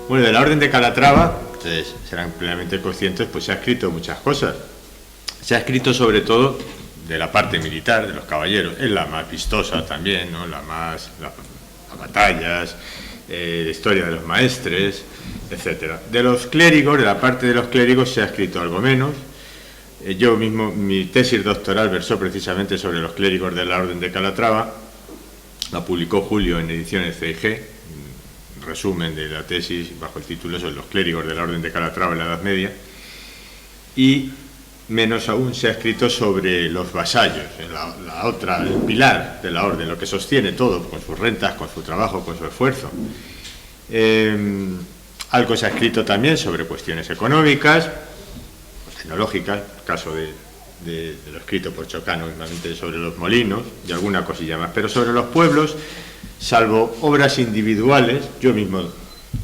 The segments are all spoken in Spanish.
Bueno, de la Orden de Calatrava, ustedes serán plenamente conscientes, pues se ha escrito muchas cosas. Se ha escrito sobre todo de la parte militar, de los caballeros, es la más vistosa también, ¿no? Las batallas, historia de los maestres, etcétera. De los clérigos, de la parte de los clérigos se ha escrito algo menos. Yo mismo, mi tesis doctoral versó precisamente sobre los clérigos de la Orden de Calatrava, la publicó Julio en ediciones CIG, resumen de la tesis bajo el título sobre los clérigos de la Orden de Calatrava en la Edad Media, y menos aún se ha escrito sobre los vasallos, el pilar de la orden, lo que sostiene todo, con sus rentas, con su trabajo, con su esfuerzo. Algo se ha escrito también sobre cuestiones económicas, tecnológicas, el caso de lo escrito por Chocano, normalmente sobre los molinos y alguna cosilla más, pero sobre los pueblos, salvo obras individuales, yo mismo,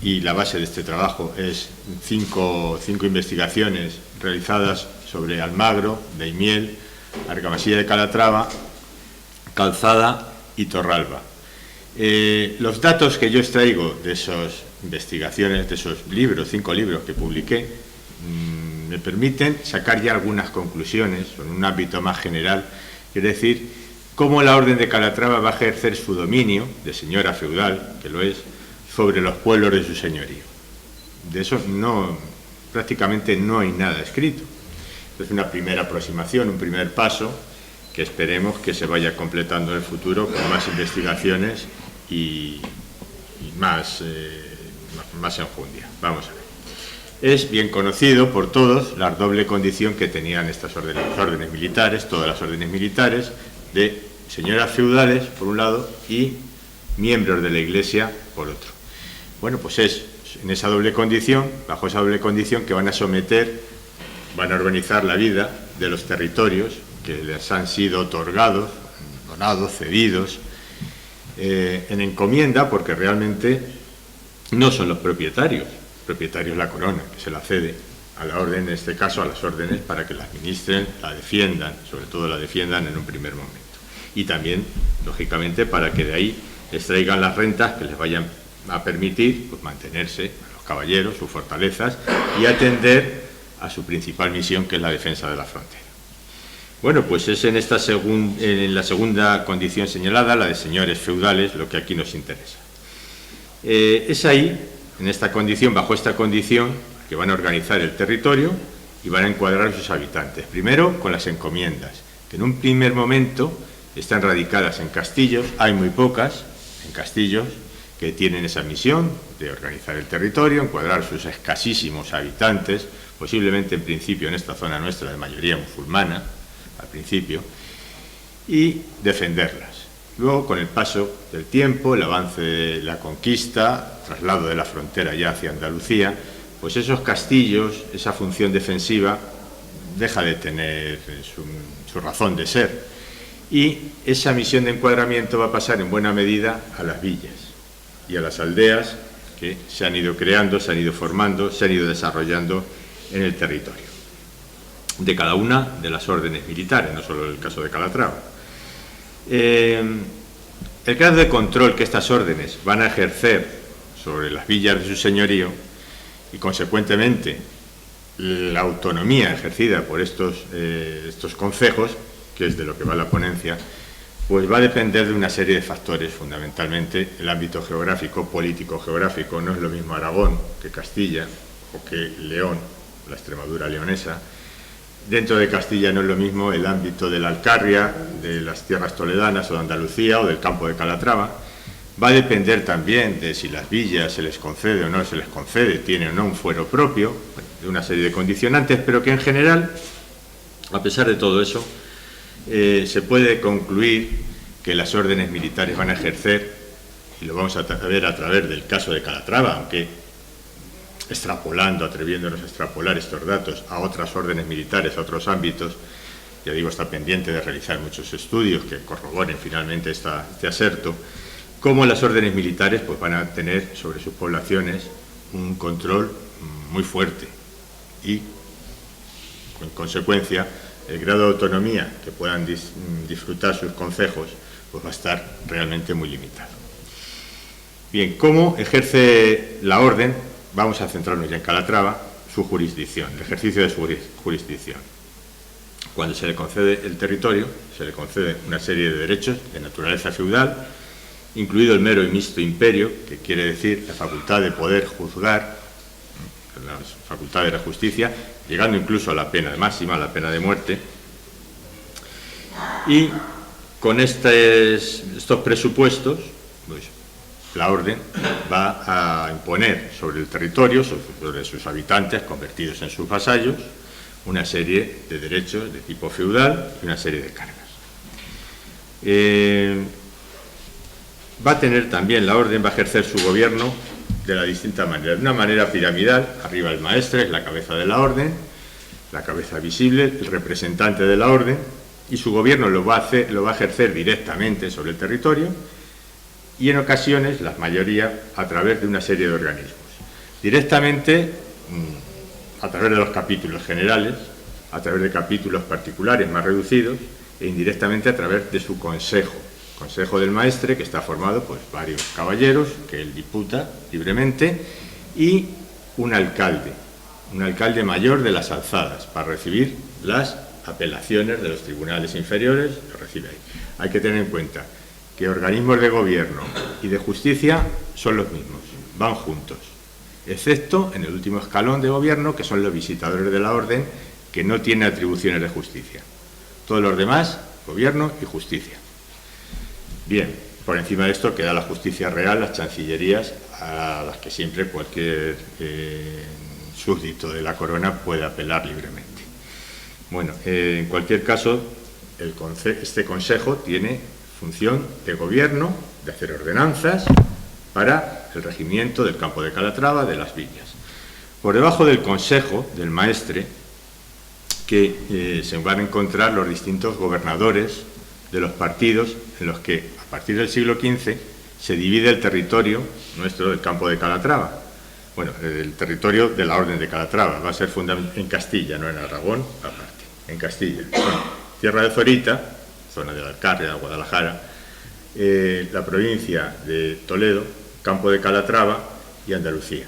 y la base de este trabajo es cinco investigaciones realizadas sobre Almagro, Daimiel, Argamasilla de Calatrava, Calzada y Torralba. Los datos que yo extraigo de esas investigaciones, de esos libros, 5 libros que publiqué, me permiten sacar ya algunas conclusiones en un ámbito más general, es decir, cómo la Orden de Calatrava va a ejercer su dominio de señora feudal, que lo es, sobre los pueblos de su señorío. De eso prácticamente no hay nada escrito. Es una primera aproximación, un primer paso, que esperemos que se vaya completando en el futuro con más investigaciones y más enjundia. Vamos a ver. Es bien conocido por todos la doble condición que tenían estas órdenes militares, todas las órdenes militares, de señoras feudales, por un lado, y miembros de la Iglesia, por otro. Bueno, pues es en esa doble condición, bajo esa doble condición, que van a organizar la vida de los territorios que les han sido otorgados, donados, cedidos, en encomienda, porque realmente no son los propietarios. Propietario es la corona, que se la cede a la orden, en este caso a las órdenes, para que la administren, la defiendan, sobre todo la defiendan en un primer momento. Y también, lógicamente, para que de ahí extraigan las rentas que les vayan a permitir pues, mantenerse a los caballeros, sus fortalezas, y atender a su principal misión, que es la defensa de la frontera. Bueno, pues es en la segunda condición señalada, la de señores feudales, lo que aquí nos interesa. Es ahí, en esta condición, bajo esta condición, que van a organizar el territorio y van a encuadrar a sus habitantes. Primero, con las encomiendas, que en un primer momento están radicadas en castillos, hay muy pocas en castillos que tienen esa misión de organizar el territorio, encuadrar sus escasísimos habitantes, posiblemente en principio en esta zona nuestra de mayoría musulmana, al principio, y defenderlas. Luego, con el paso del tiempo, el avance de la conquista, traslado de la frontera ya hacia Andalucía, pues esos castillos, esa función defensiva, deja de tener su razón de ser. Y esa misión de encuadramiento va a pasar en buena medida a las villas y a las aldeas que se han ido creando, se han ido formando, se han ido desarrollando en el territorio de cada una de las órdenes militares, no solo el caso de Calatrava. El grado de control que estas órdenes van a ejercer sobre las villas de su señorío y, consecuentemente, la autonomía ejercida por estos concejos, que es de lo que va la ponencia, pues va a depender de una serie de factores, fundamentalmente el ámbito geográfico, político-geográfico. No es lo mismo Aragón que Castilla o que León, la Extremadura leonesa. Dentro de Castilla no es lo mismo el ámbito de la Alcarria, de las tierras toledanas o de Andalucía o del campo de Calatrava. Va a depender también de si las villas se les concede o no se les concede, tiene o no un fuero propio, de una serie de condicionantes, pero que en general, a pesar de todo eso, se puede concluir que las órdenes militares van a ejercer, y lo vamos a ver a través del caso de Calatrava, aunque atreviéndonos a extrapolar estos datos a otras órdenes militares, a otros ámbitos, ya digo, está pendiente de realizar muchos estudios que corroboren finalmente este aserto, cómo las órdenes militares pues, van a tener sobre sus poblaciones un control muy fuerte y, en consecuencia, el grado de autonomía que puedan disfrutar sus concejos pues, va a estar realmente muy limitado. Bien, ¿cómo ejerce la orden vamos a centrarnos ya en Calatrava, su jurisdicción, el ejercicio de su jurisdicción. Cuando se le concede el territorio, se le concede una serie de derechos de naturaleza feudal, incluido el mero y mixto imperio, que quiere decir la facultad de poder juzgar, la facultad de la justicia, llegando incluso a la pena máxima, a la pena de muerte. Y con estos presupuestos, pues, la orden va a imponer sobre el territorio, sobre sus habitantes convertidos en sus vasallos, una serie de derechos de tipo feudal y una serie de cargas. Va a tener también la orden, va a ejercer su gobierno de la distinta manera. De una manera piramidal, arriba el maestre, es la cabeza de la orden, la cabeza visible, el representante de la orden, y su gobierno lo va a ejercer directamente sobre el territorio, y en ocasiones, la mayoría, a través de una serie de organismos. Directamente, a través de los capítulos generales, a través de capítulos particulares más reducidos, e indirectamente a través de su consejo del maestre, que está formado por varios caballeros, que él diputa libremente, y un alcalde mayor de las alzadas, para recibir las apelaciones de los tribunales inferiores, lo recibe ahí. Hay que tener en cuenta que organismos de gobierno y de justicia son los mismos, van juntos, excepto en el último escalón de gobierno, que son los visitadores de la orden, que no tienen atribuciones de justicia. Todos los demás, gobierno y justicia. Bien, por encima de esto queda la justicia real, las chancillerías, a las que siempre cualquier súbdito de la corona puede apelar libremente. Bueno, en cualquier caso, este consejo tiene función de gobierno, de hacer ordenanzas para el regimiento del campo de Calatrava, de las villas. Por debajo del consejo del maestre, que se van a encontrar los distintos gobernadores de los partidos, en los que a partir del siglo XV se divide el territorio nuestro del campo de Calatrava. Bueno, el territorio de la orden de Calatrava va a ser en Castilla, no en Aragón, aparte, en Castilla. Bueno, Tierra de Zorita, zona del Alcarria, Guadalajara, la provincia de Toledo, campo de Calatrava y Andalucía.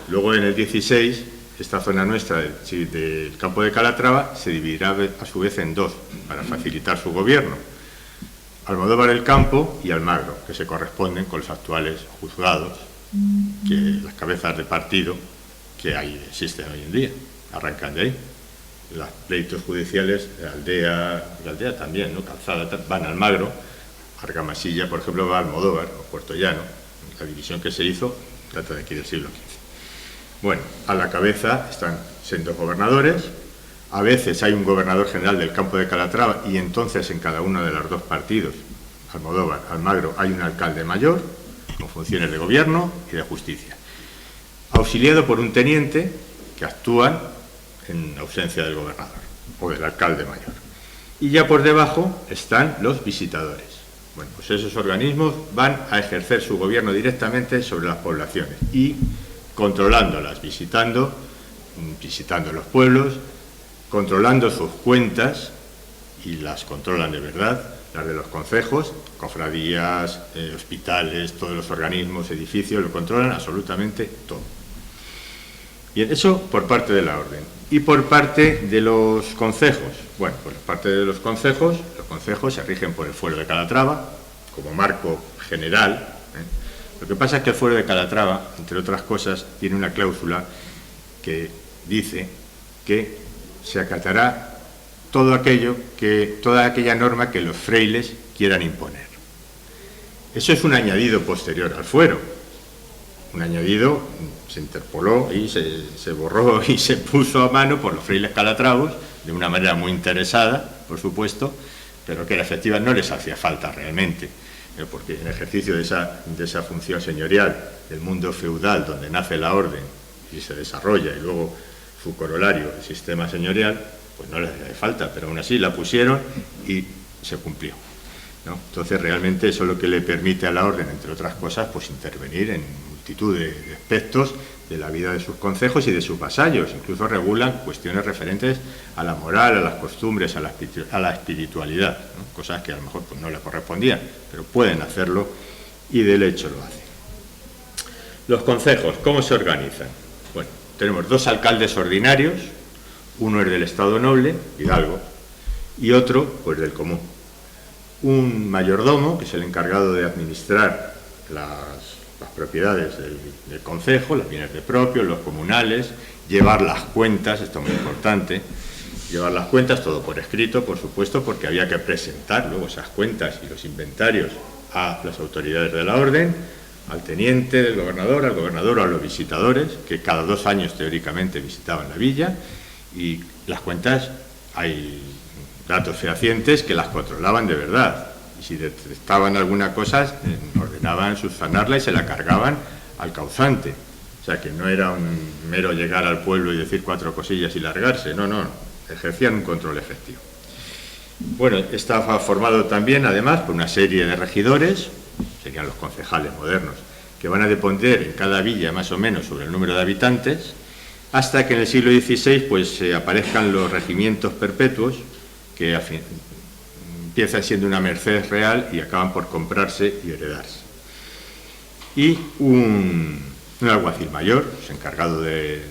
Luego en el 16, esta zona nuestra del campo de Calatrava se dividirá a su vez en dos, para facilitar su gobierno. Almodóvar el Campo y Almagro, que se corresponden con los actuales juzgados, que las cabezas de partido que existen hoy en día, arrancan de ahí. Los pleitos judiciales de Aldea también, ¿no? Calzada, van a Almagro, Argamasilla, por ejemplo, va a Almodóvar, o Puerto Llano. La división que se hizo data de aquí del siglo XV. Bueno, a la cabeza están sendos gobernadores. A veces hay un gobernador general del campo de Calatrava y entonces en cada uno de los dos partidos, Almodóvar, Almagro, hay un alcalde mayor con funciones de gobierno y de justicia, auxiliado por un teniente que actúa en ausencia del gobernador o del alcalde mayor. Y ya por debajo están los visitadores. Bueno, pues esos organismos van a ejercer su gobierno directamente sobre las poblaciones y controlándolas, visitando los pueblos, controlando sus cuentas, y las controlan de verdad, las de los concejos, cofradías, hospitales, todos los organismos, edificios, lo controlan absolutamente todo. Bien, eso por parte de la orden. Y por parte de los concejos. Bueno, por parte de los concejos se rigen por el fuero de Calatrava, como marco general. Lo que pasa es que el fuero de Calatrava, entre otras cosas, tiene una cláusula que dice que se acatará toda aquella norma que los frailes quieran imponer. Eso es un añadido posterior al fuero. Un añadido se interpoló y se borró y se puso a mano por los frailes calatravos, de una manera muy interesada, por supuesto, pero que era efectiva, no les hacía falta realmente, porque en ejercicio de esa función señorial del mundo feudal, donde nace la orden y se desarrolla, y luego su corolario, el sistema señorial, pues no les hacía falta, pero aún así la pusieron y se cumplió, ¿no? Entonces realmente eso es lo que le permite a la orden, entre otras cosas, pues intervenir en multitud de aspectos de la vida de sus concejos y de sus vasallos. Incluso regulan cuestiones referentes a la moral, a las costumbres, a la espiritualidad, ¿no? Cosas que a lo mejor pues, no le correspondían, pero pueden hacerlo y del hecho lo hacen. Los concejos, ¿cómo se organizan? tenemos 2 alcaldes ordinarios, uno es del Estado Noble, Hidalgo, y otro, pues, del común. Un mayordomo, que es el encargado de administrar las propiedades del concejo, los bienes de propios, los comunales, llevar las cuentas, esto es muy importante, llevar las cuentas, todo por escrito, por supuesto, porque había que presentar luego esas cuentas y los inventarios a las autoridades de la orden, al teniente del gobernador, al gobernador o a los visitadores, que cada 2 años teóricamente visitaban la villa, y las cuentas, hay datos fehacientes que las controlaban de verdad, y si detectaban alguna cosa, ordenaban subsanarla y se la cargaban al causante. O sea, que no era un mero llegar al pueblo y decir 4 cosillas y largarse, no, ejercían un control efectivo. Bueno, estaba formado también, además, por una serie de regidores, serían los concejales modernos, que van a depender en cada villa más o menos sobre el número de habitantes, hasta que en el siglo XVI pues aparezcan los regimientos perpetuos, que empiezan siendo una merced real y acaban por comprarse y heredarse. Y un alguacil mayor, pues, encargado de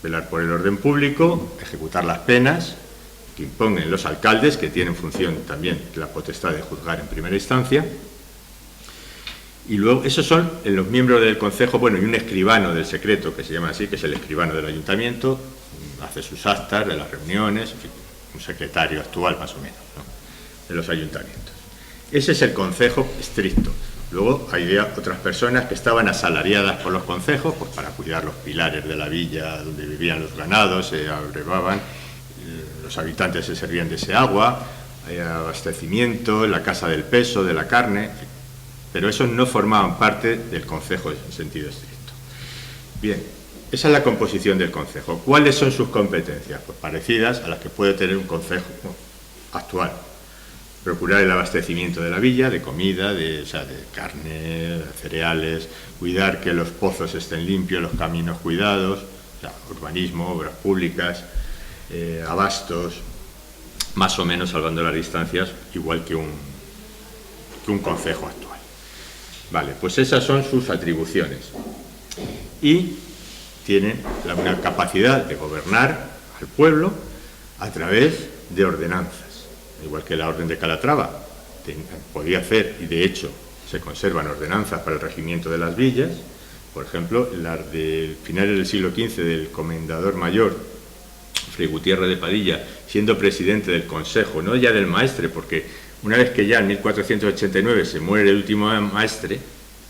velar por el orden público, ejecutar las penas que impongan los alcaldes, que tienen función también la potestad de juzgar en primera instancia. Y luego, esos son los miembros del concejo, bueno, y un escribano del secreto, que se llama así, que es el escribano del ayuntamiento, hace sus actas de las reuniones, en fin, un secretario actual más o menos, ¿no?, de los ayuntamientos. Ese es el concejo estricto. Luego había otras personas que estaban asalariadas por los concejos, pues para cuidar los pilares de la villa donde vivían los ganados, se abrevaban, los habitantes se servían de ese agua, abastecimiento, la casa del peso, de la carne, en fin. Pero esos no formaban parte del concejo en sentido estricto. Bien, esa es la composición del concejo. ¿Cuáles son sus competencias? Pues parecidas a las que puede tener un concejo actual. Procurar el abastecimiento de la villa, de comida, de carne, de cereales, cuidar que los pozos estén limpios, los caminos cuidados, urbanismo, obras públicas, abastos, más o menos salvando las distancias, igual que un concejo actual. Vale, pues esas son sus atribuciones. Y tienen una capacidad de gobernar al pueblo a través de ordenanzas. Igual que la Orden de Calatrava podía hacer, y de hecho se conservan ordenanzas para el regimiento de las villas, por ejemplo, las del final del siglo XV del comendador mayor, Fray Gutiérrez de Padilla, siendo presidente del Consejo, no ya del maestre, porque una vez que ya en 1489 se muere el último maestre,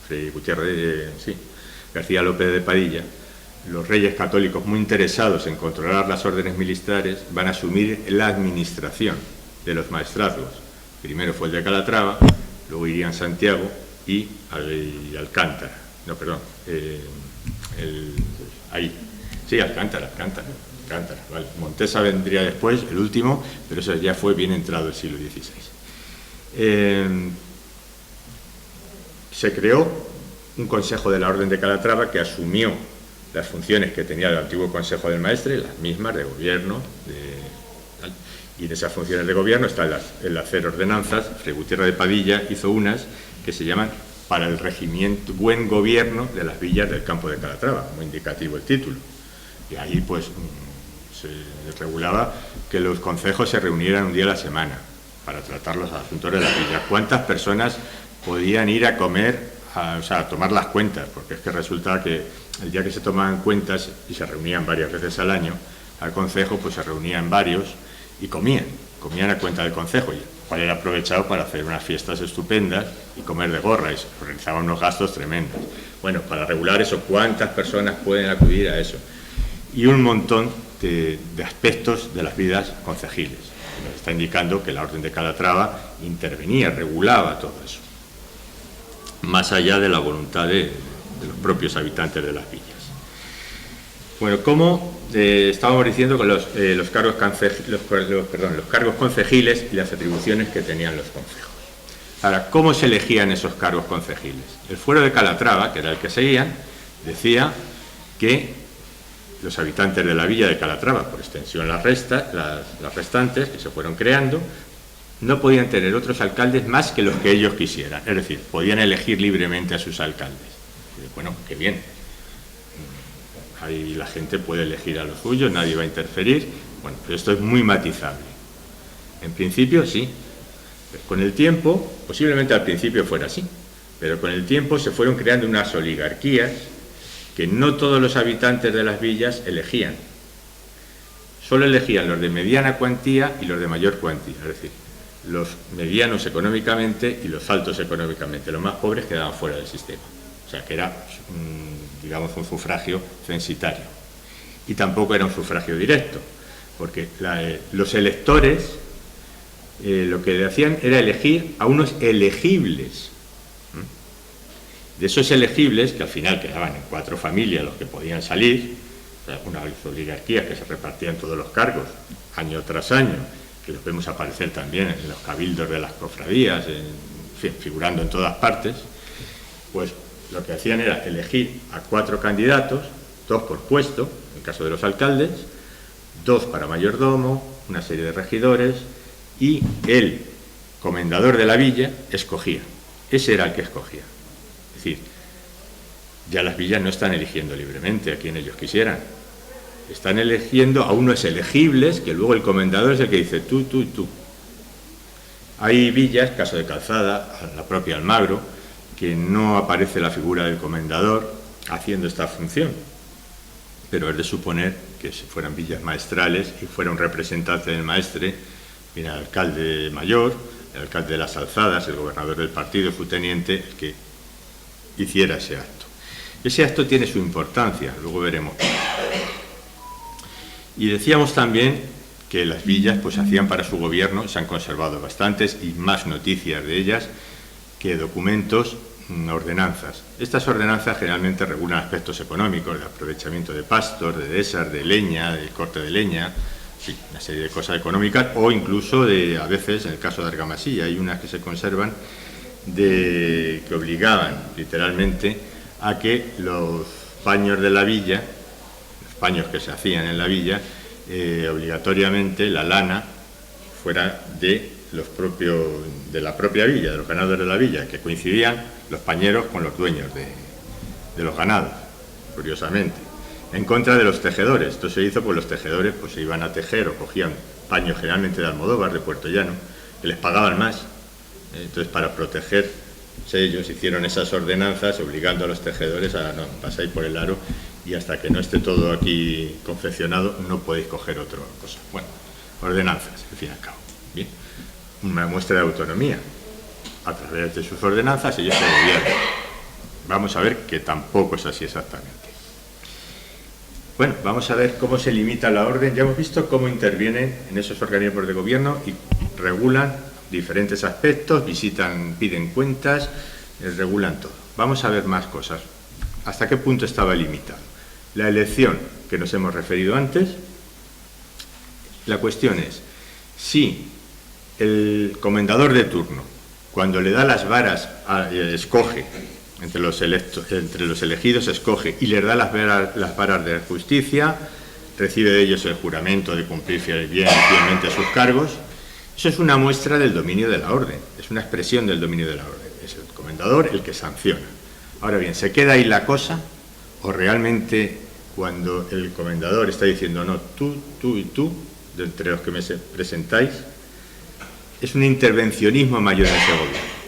Fray Gutiérrez, García López de Padilla, los reyes católicos, muy interesados en controlar las órdenes militares, van a asumir la administración de los maestrazgos. Primero fue el de Calatrava, luego irían Santiago y Alcántara. No, perdón. Alcántara, vale. Montesa vendría después, el último, pero eso ya fue bien entrado el siglo XVI. Se creó un consejo de la Orden de Calatrava que asumió las funciones que tenía el antiguo Consejo del Maestre, las mismas de gobierno, y de esas funciones de gobierno está el hacer ordenanzas. Fray Gutiérrez de Padilla hizo unas que se llaman para el regimiento, buen gobierno de las villas del campo de Calatrava, muy indicativo el título. Y ahí pues se regulaba que los concejos se reunieran un día a la semana para tratar los asuntos de las villas. ¿Cuántas personas podían ir a comer, a tomar las cuentas? Porque es que resulta que el día que se tomaban cuentas, y se reunían varias veces al año, al concejo pues se reunían varios, y comían a cuenta del concejo, y cual era aprovechado para hacer unas fiestas estupendas y comer de gorra, y se realizaban unos gastos tremendos. Bueno, para regular eso, ¿cuántas personas pueden acudir a eso? Y un montón de aspectos de las vidas concejiles. Nos está indicando que la Orden de Calatrava intervenía, regulaba todo eso, más allá de la voluntad de los propios habitantes de las villas. Bueno, como estábamos diciendo con los cargos concejiles y las atribuciones que tenían los concejos. Ahora, ¿cómo se elegían esos cargos concejiles? El fuero de Calatrava, que era el que seguían, decía que los habitantes de la villa de Calatrava, por extensión las restantes, que se fueron creando, no podían tener otros alcaldes más que los que ellos quisieran. Es decir, podían elegir libremente a sus alcaldes. Y, bueno, qué bien. ahí la gente puede elegir a los suyos, nadie va a interferir. Bueno, pero esto es muy matizable. En principio sí, con el tiempo, posiblemente al principio fuera así, pero con el tiempo se fueron creando unas oligarquías que no todos los habitantes de las villas elegían. Solo elegían los de mediana cuantía y los de mayor cuantía, es decir, los medianos económicamente y los altos económicamente. Los más pobres quedaban fuera del sistema. O sea, que era, digamos, un sufragio censitario. Y tampoco era un sufragio directo, porque los electores lo que hacían era elegir a unos elegibles. De esos elegibles, que al final quedaban en 4 familias los que podían salir, o sea, unas oligarquías que se repartían todos los cargos, año tras año, que los vemos aparecer también en los cabildos de las cofradías, en fin, figurando en todas partes, pues lo que hacían era elegir a 4 candidatos, 2 por puesto, en caso de los alcaldes, 2 para mayordomo, una serie de regidores, y el comendador de la villa escogía. Ese era el que escogía. Es decir, ya las villas no están eligiendo libremente a quien ellos quisieran. Están eligiendo a unos elegibles que luego el comendador es el que dice tú, tú y tú. Hay villas, caso de Calzada, la propia Almagro, que no aparece la figura del comendador haciendo esta función. Pero es de suponer que si fueran villas maestrales y fuera un representante del maestre, viene el alcalde mayor, el alcalde de las Alzadas, el gobernador del partido, su teniente, el que hiciera ese acto. Ese acto tiene su importancia, luego veremos. Y decíamos también que las villas pues hacían para su gobierno, se han conservado bastantes y más noticias de ellas que documentos, ordenanzas. Estas ordenanzas generalmente regulan aspectos económicos, de aprovechamiento de pastos, de dehesas, de leña, de corte de leña, sí, una serie de cosas económicas, o incluso a veces, en el caso de Argamasilla, hay unas que se conservan que obligaban literalmente a que los paños de la villa, los paños que se hacían en la villa, obligatoriamente la lana fuera de la propia villa, de los ganados de la villa, que coincidían los pañeros con los dueños de los ganados, curiosamente, en contra de los tejedores. Esto se hizo porque los tejedores pues se iban a tejer o cogían paños generalmente de Almodóvar, de Puerto Llano, que les pagaban más. Entonces, para protegerse, ellos hicieron esas ordenanzas obligando a los tejedores a no pasáis por el aro y hasta que no esté todo aquí confeccionado no podéis coger otra cosa. Bueno, ordenanzas, al fin y al cabo. Bien, una muestra de autonomía. A través de sus ordenanzas ellos se gobiernan. Vamos a ver que tampoco es así exactamente. Bueno, vamos a ver cómo se limita la orden. Ya hemos visto cómo intervienen en esos organismos de gobierno y regulan diferentes aspectos, piden cuentas, regulan todo. Vamos a ver más cosas. ¿Hasta qué punto estaba limitado? La elección, que nos hemos referido antes. La cuestión es, si el comendador de turno, cuando le da las varas, escoge, entre los elegidos escoge, y les da las varas de justicia, recibe de ellos el juramento de cumplir fielmente sus cargos. Eso es una muestra del dominio de la orden, es una expresión del dominio de la orden. Es el comendador el que sanciona. Ahora bien, ¿se queda ahí la cosa? ¿O realmente cuando el comendador está diciendo no, tú y tú, de entre los que me presentáis, es un intervencionismo mayor en ese gobierno?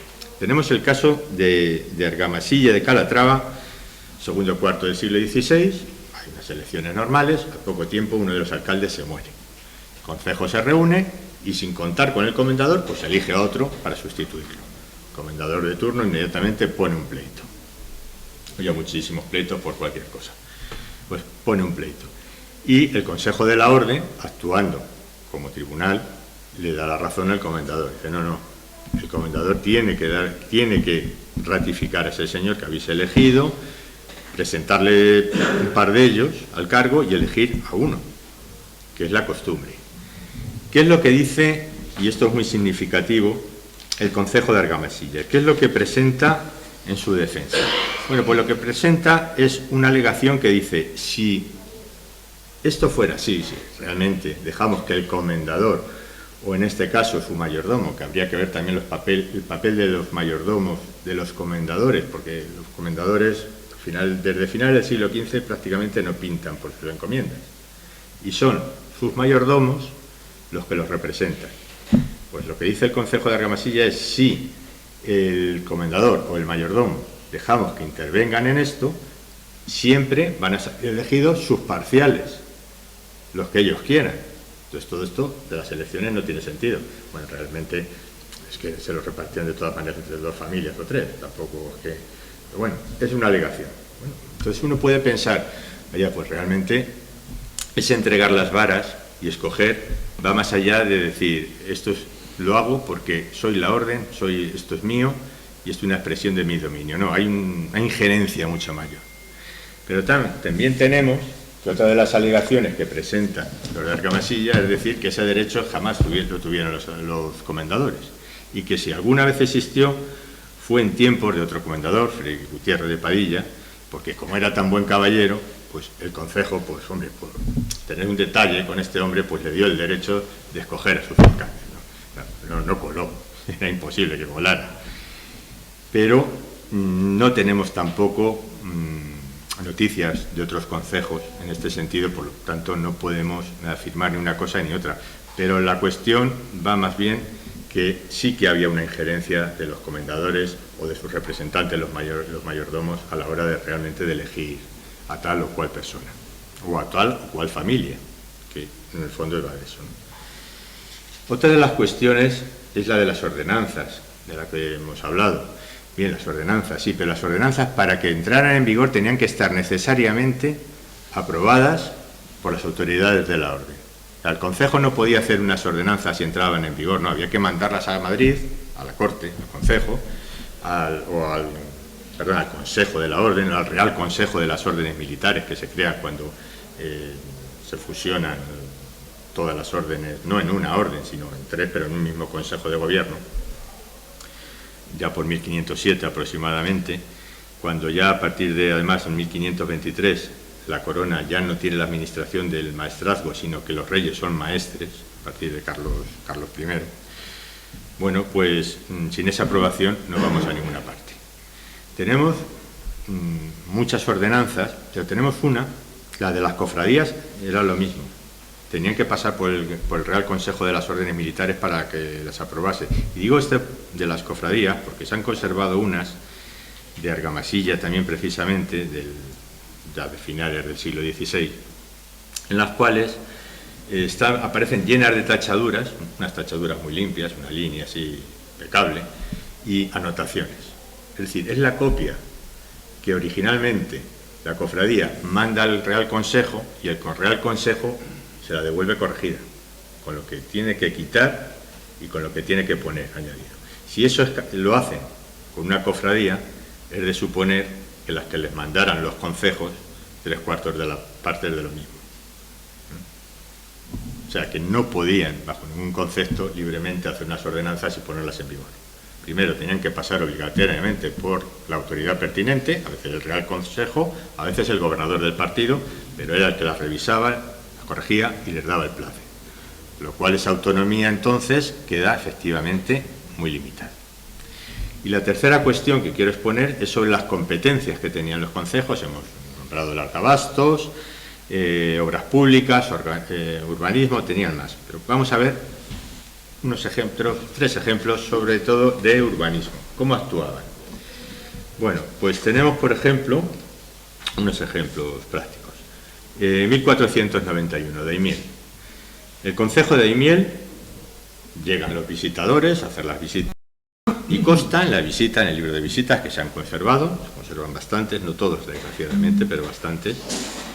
Tenemos el caso de Argamasilla de Calatrava, segundo cuarto del siglo XVI, hay unas elecciones normales, al poco tiempo uno de los alcaldes se muere. El concejo se reúne y sin contar con el comendador, pues elige a otro para sustituirlo. El comendador de turno inmediatamente pone un pleito. Oye, muchísimos pleitos por cualquier cosa. Pues pone un pleito. Y el Consejo de la Orden, actuando como tribunal, le da la razón al comendador. Dice, no, el comendador tiene que ratificar a ese señor que habéis elegido, presentarle un par de ellos al cargo y elegir a uno, que es la costumbre. ¿Qué es lo que dice, y esto es muy significativo, el Concejo de Argamasilla? ¿Qué es lo que presenta en su defensa? Bueno, pues lo que presenta es una alegación que dice, si esto fuera así, si realmente dejamos que el comendador, o en este caso su mayordomo, que habría que ver también el papel de los mayordomos, de los comendadores, porque los comendadores desde finales del siglo XV prácticamente no pintan por sus encomiendas. Y son sus mayordomos los que los representan. Pues lo que dice el Concejo de Argamasilla es: si el comendador o el mayordomo dejamos que intervengan en esto, siempre van a ser elegidos sus parciales, los que ellos quieran. Entonces todo esto de las elecciones no tiene sentido. Bueno, realmente es que se los repartían de todas maneras entre 2 familias o 3, tampoco es que... Pero bueno, es una alegación. Bueno, entonces uno puede pensar, vaya, pues realmente es entregar las varas y escoger, va más allá de decir, esto lo hago porque soy la orden, esto es mío y esto es una expresión de mi dominio. No, hay una injerencia mucho mayor. Pero también tenemos que otra de las alegaciones que presentan los de Argamasilla es decir que ese derecho jamás lo tuvieron los comendadores, y que si alguna vez existió fue en tiempos de otro comendador, Fray Gutiérrez de Padilla, porque como era tan buen caballero, pues el concejo, pues hombre, por tener un detalle con este hombre, pues le dio el derecho de escoger a sus alcaldes, ¿no? No coló, era imposible que colara. Pero no tenemos tampoco noticias de otros concejos en este sentido, por lo tanto no podemos afirmar ni una cosa ni otra. Pero la cuestión va más bien que sí que había una injerencia de los comendadores o de sus representantes, los mayordomos, a la hora de realmente de elegir a tal o cual persona, o a tal o cual familia, que en el fondo va de eso, ¿no? Otra de las cuestiones es la de las ordenanzas, de la que hemos hablado. Bien, las ordenanzas, sí, pero las ordenanzas para que entraran en vigor tenían que estar necesariamente aprobadas por las autoridades de la orden. El concejo no podía hacer unas ordenanzas si entraban en vigor, no, había que mandarlas a Madrid, a la corte, al concejo, al consejo de la orden, al Real Consejo de las Órdenes Militares, que se crea cuando se fusionan todas las órdenes, no en una orden, sino en 3, pero en un mismo consejo de gobierno, ya por 1507 aproximadamente, cuando ya a partir de, además, en 1523, la corona ya no tiene la administración del maestrazgo, sino que los reyes son maestres, a partir de Carlos I. Bueno, pues sin esa aprobación no vamos a ninguna parte. Tenemos muchas ordenanzas, pero tenemos una, la de las cofradías, era lo mismo. Tenían que pasar por el Real Consejo de las Órdenes Militares para que las aprobase. Y digo de las cofradías porque se han conservado unas de Argamasilla también precisamente, ya de finales del siglo XVI, en las cuales aparecen llenas de tachaduras, unas tachaduras muy limpias, una línea así impecable, y anotaciones. Es decir, es la copia que originalmente la cofradía manda al Real Consejo y el Real Consejo se la devuelve corregida, con lo que tiene que quitar y con lo que tiene que poner añadido. Si eso lo hacen con una cofradía, es de suponer que las que les mandaran los concejos 3/4 de la parte de lo mismo. O sea, que no podían, bajo ningún concepto, libremente hacer unas ordenanzas y ponerlas en vigor. Primero, tenían que pasar obligatoriamente por la autoridad pertinente, a veces el Real Consejo, a veces el gobernador del partido, pero era el que las revisaba, las corregía y les daba el plazo. Lo cual esa autonomía entonces queda efectivamente muy limitada. Y la tercera cuestión que quiero exponer es sobre las competencias que tenían los concejos. Hemos nombrado el arcabastos, obras públicas, urbanismo, tenían más. Pero vamos a ver unos ejemplos, 3 ejemplos sobre todo de urbanismo. ¿Cómo actuaban? Bueno, pues tenemos por ejemplo unos ejemplos prácticos. 1491, Daimiel. El concejo de Daimiel, llegan los visitadores a hacer las visitas y consta en la visita, en el libro de visitas que se han conservado, se conservan bastantes, no todos desgraciadamente, pero bastantes,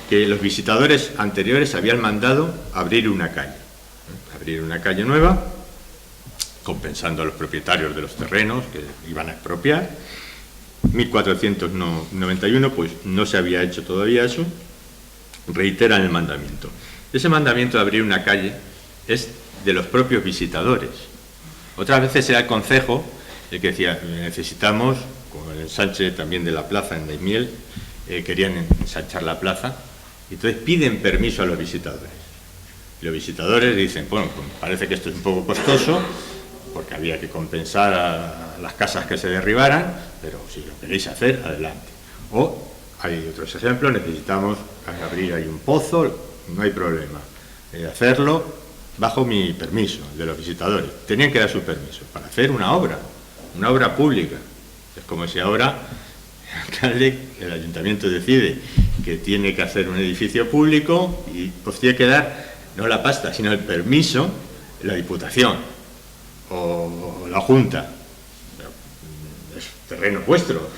que los visitadores anteriores habían mandado abrir una calle nueva, compensando a los propietarios de los terrenos que iban a expropiar. 1491, pues no se había hecho todavía eso, reiteran el mandamiento. Ese mandamiento de abrir una calle es de los propios visitadores. Otras veces era el concejo el que decía, necesitamos, como el ensanche también de la plaza en Daimiel, querían ensanchar la plaza, y entonces piden permiso a los visitadores. Y los visitadores dicen, bueno, pues parece que esto es un poco costoso, porque había que compensar a las casas que se derribaran, pero si lo queréis hacer, adelante. O hay otros ejemplos, necesitamos abrir ahí un pozo, no hay problema. Hacerlo bajo mi permiso, de los visitadores. Tenían que dar su permiso para hacer una obra pública. Es como si ahora el ayuntamiento decide que tiene que hacer un edificio público y pues tiene que dar no la pasta, sino el permiso la Diputación o la Junta. Es terreno vuestro,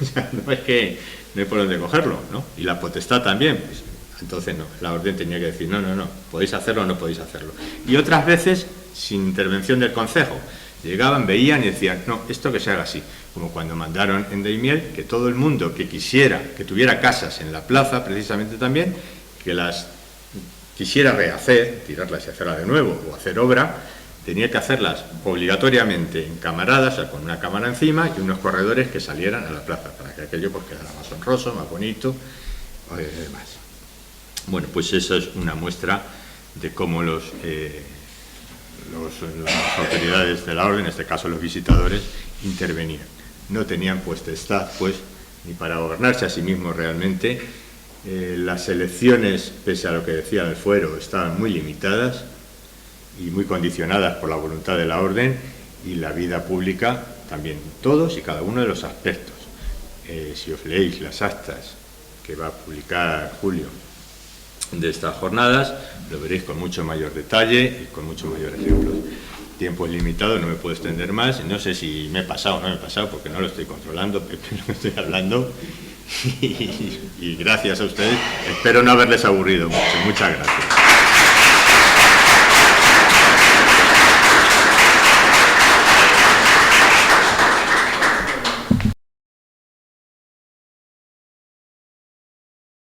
no es que no hay por dónde cogerlo, ¿no? Y la potestad también, pues, entonces no, la orden tenía que decir no, podéis hacerlo o no podéis hacerlo. Y otras veces, sin intervención del Concejo, llegaban, veían y decían, no, esto que se haga así, como cuando mandaron en Daimiel que todo el mundo que quisiera, que tuviera casas en la plaza, precisamente también, que las quisiera rehacer, tirarlas y hacerlas de nuevo, o hacer obra, tenía que hacerlas obligatoriamente encamaradas, o sea, con una cámara encima y unos corredores que salieran a la plaza, para que aquello pues quedara más honroso, más bonito, y demás. Bueno, pues eso es una muestra de cómo las autoridades de la orden, en este caso los visitadores, intervenían. No tenían potestad, pues, ni para gobernarse a sí mismos realmente. Las elecciones, pese a lo que decía el fuero, estaban muy limitadas y muy condicionadas por la voluntad de la orden, y la vida pública también, todos y cada uno de los aspectos. Si os leéis las actas que va a publicar Julio de estas jornadas, lo veréis con mucho mayor detalle y con mucho mayor ejemplos. Tiempo es limitado, no me puedo extender más, no sé si me he pasado o no me he pasado, porque no lo estoy controlando, pero no estoy hablando, y gracias a ustedes, espero no haberles aburrido mucho. Muchas gracias.